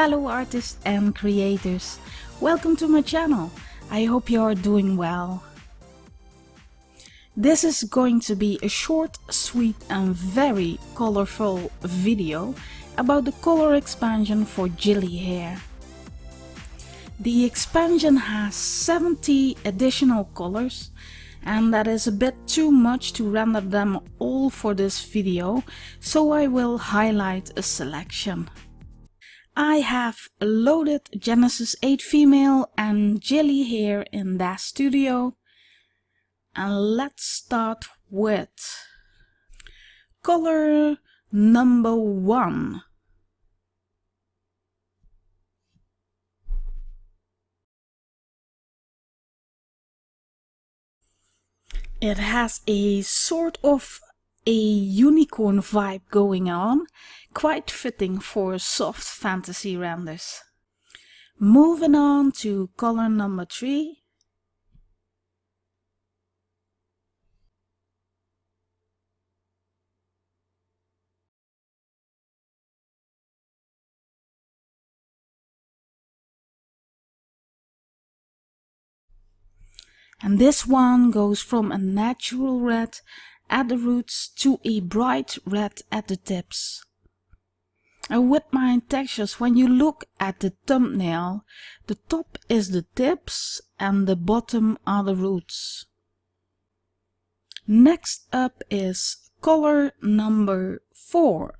fellow artists and creators. Welcome to my channel. I hope you are doing well. This is going to be a short, sweet and very colorful video about the color expansion for Gili hair. The expansion has 70 additional colors, and that is a bit too much to render them all for this video, so I will highlight a selection. I have loaded Genesis 8 female and Gili hair in that studio, and let's start with color number 1. It has a sort of a unicorn vibe going on, quite fitting for soft fantasy renders. Moving on to color number 3. And this one goes from a natural red at the roots to a bright red at the tips. And with my textures, when you look at the thumbnail, the top is the tips and the bottom are the roots. Next up is color number 4.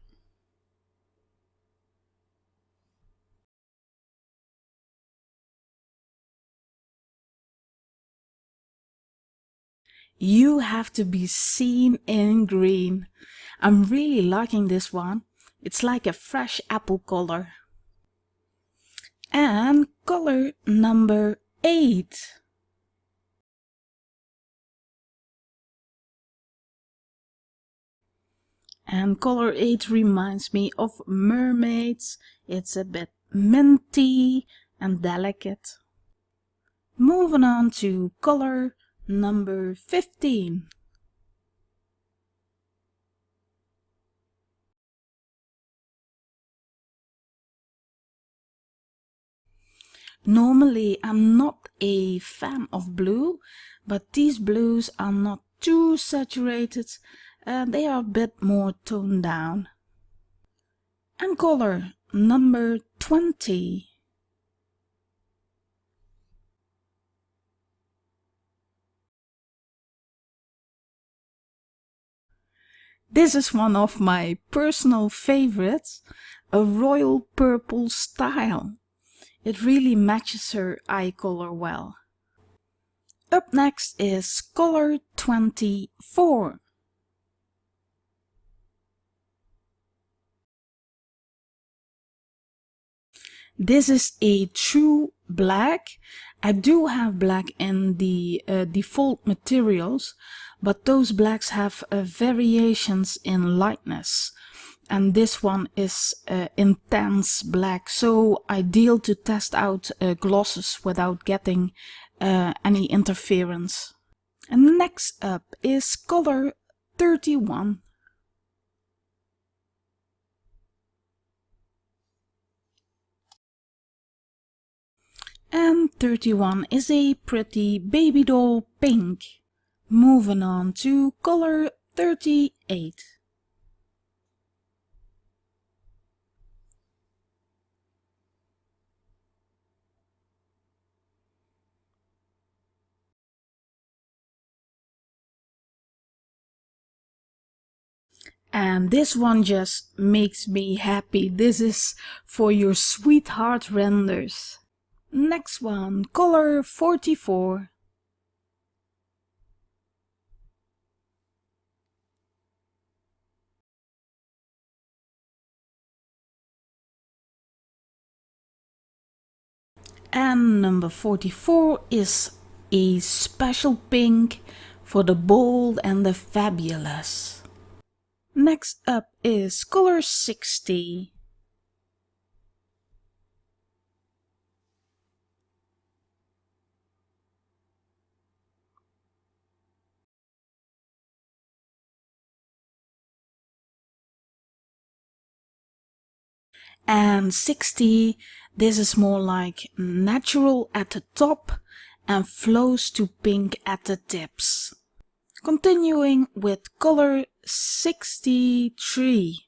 You have to be seen in green. I'm really liking this one. It's like a fresh apple color. And color number 8. And color 8 reminds me of mermaids. It's a bit minty and delicate. Moving on to color number 15. Normally I'm not a fan of blue, but these blues are not too saturated and they are a bit more toned down. And color number 20. This is one of my personal favorites, a royal purple style. It really matches her eye color well. Up next is color 24. This is a true black. I do have black in the default materials, but those blacks have variations in lightness. And this one is intense black, so ideal to test out glosses without getting any interference. And next up is color 31. And 31 is a pretty baby doll pink. Moving on to color 38. And this one just makes me happy. This is for your sweetheart renders. Next one, color 44. And number 44 is a special pink for the bold and the fabulous. Next up is color 60. And 60, this is more like natural at the top and flows to pink at the tips. Continuing with color 63.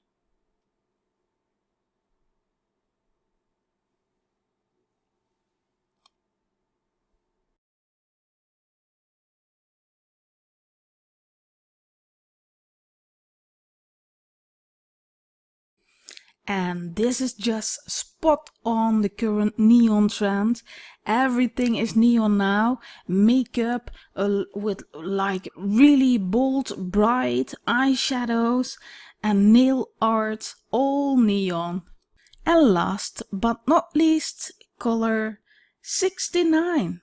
And this is just spot on the current neon trend. Everything is neon now. Makeup with like really bold, bright eyeshadows and nail art, all neon. And last but not least, color 69.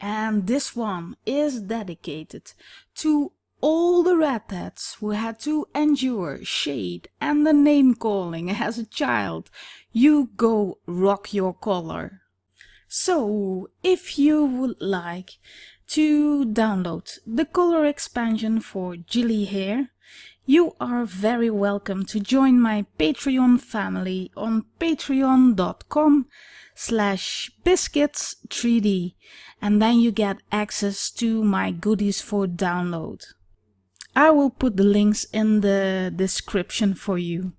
And this one is dedicated to all the redheads who had to endure shade and the name calling as a child. You go rock your color. So, if you would like to download the color expansion for Gili hair, you are very welcome to join my Patreon family on patreon.com/biscuits3d, and then you get access to my goodies for download. I will put the links in the description for you.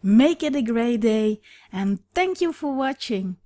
Make it a great day and thank you for watching.